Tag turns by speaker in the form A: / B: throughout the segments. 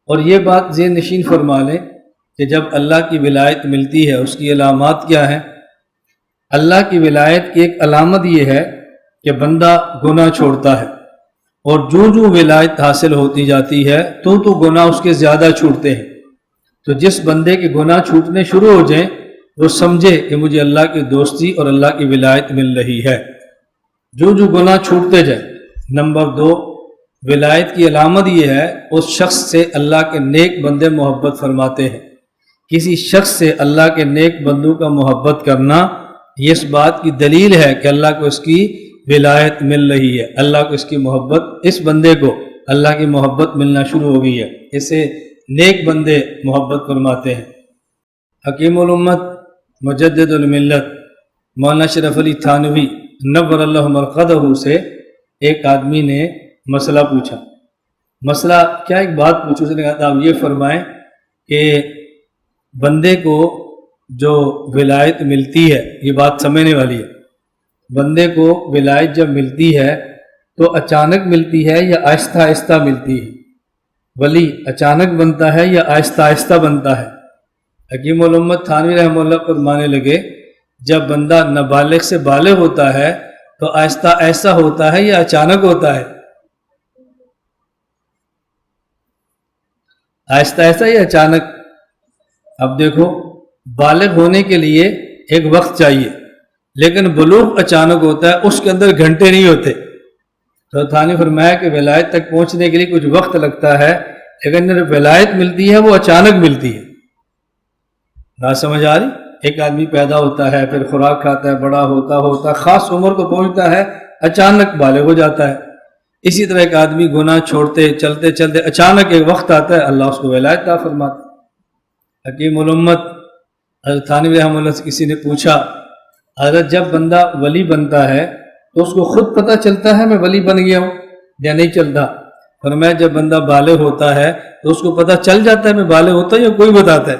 A: اور یہ بات ذہن نشین فرما لیں کہ جب اللہ کی ولایت ملتی ہے اس کی علامات کیا ہیں؟ اللہ کی ولایت کی ایک علامت یہ ہے کہ بندہ گناہ چھوڑتا ہے، اور جو ولایت حاصل ہوتی جاتی ہے تو گناہ اس کے زیادہ چھوٹتے ہیں۔ تو جس بندے کے گناہ چھوٹنے شروع ہو جائیں وہ سمجھے کہ مجھے اللہ کی دوستی اور اللہ کی ولایت مل رہی ہے۔ جو گناہ چھوٹتے جائیں۔ نمبر 2، ولایت کی علامت یہ ہے اس شخص سے اللہ کے نیک بندے محبت فرماتے ہیں۔ کسی شخص سے اللہ کے نیک بندوں کا محبت کرنا یہ اس بات کی دلیل ہے کہ اللہ کو اس کی ولایت مل رہی ہے، اللہ کو اس کی محبت، اس بندے کو اللہ کی محبت ملنا شروع ہو گئی ہے، اسے نیک بندے محبت فرماتے ہیں۔ حکیم الامت مجدد الملت مولانا اشرف علی تھانوی نور اللہ مرقدہ سے ایک آدمی نے مسئلہ پوچھا۔ مسئلہ کیا؟ ایک بات پوچھو، اس نے کہا آپ یہ فرمائیں کہ بندے کو جو ولایت ملتی ہے، یہ بات سمجھنے والی ہے، بندے کو ولایت جب ملتی ہے تو اچانک ملتی ہے یا آہستہ آہستہ ملتی ہے؟ ولی اچانک بنتا ہے یا آہستہ آہستہ بنتا ہے؟ حکیم الامت تھانوی رحمہ اللہ فرمانے لگے جب بندہ نابالغ سے بالغ ہوتا ہے تو آہستہ آہستہ ہوتا ہے یا اچانک ہوتا ہے؟ آہستہ آہستہ یا اچانک؟ اب دیکھو، بالغ ہونے کے لیے ایک وقت چاہیے، لیکن بلوغ اچانک ہوتا ہے، اس کے اندر گھنٹے نہیں ہوتے۔ تو تھانوی فرمایا کہ ولایت تک پہنچنے کے لیے کچھ وقت لگتا ہے، لیکن جو ولایت ملتی ہے وہ اچانک ملتی ہے۔ بات سمجھ آ رہی؟ ایک آدمی پیدا ہوتا ہے، پھر خوراک کھاتا ہے، بڑا ہوتا خاص عمر کو پہنچتا ہے، اچانک بالغ ہو جاتا ہے۔ اسی طرح ایک آدمی گناہ چھوڑتے چلتے چلتے اچانک ایک وقت آتا ہے، اللہ اس کو ولایت عطا فرماتا ہے۔ حکیم الامت حضرت تھانوی رحمہ اللہ سے کسی نے پوچھا، حضرت جب بندہ ولی بنتا ہے تو اس کو خود پتہ چلتا ہے میں ولی بن گیا ہوں یا نہیں چلتا؟ فرمایا جب بندہ بالغ ہوتا ہے تو اس کو پتہ چل جاتا ہے میں بالغ ہوتا ہوں یا کوئی بتاتا ہے؟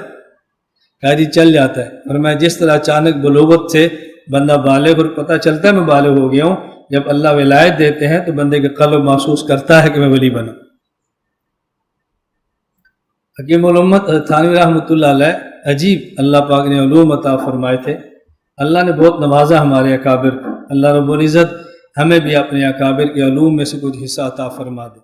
A: کہا جی چل جاتا ہے۔ فرمایا جس طرح اچانک بلوغت سے بندہ بالغ اور پتہ چلتا ہے میں بالغ ہو گیا ہوں، جب اللہ ولایت دیتے ہیں تو بندے کا قلب محسوس کرتا ہے کہ میں ولی بنا۔ حکیم الامت تھانوی رحمۃ اللہ علیہ عجیب اللہ پاک نے علوم عطا فرمائے تھے، اللہ نے بہت نوازا ہمارے اکابر کو، اللہ رب العزت ہمیں بھی اپنے اکابر کے علوم میں سے کچھ حصہ عطا فرما دے۔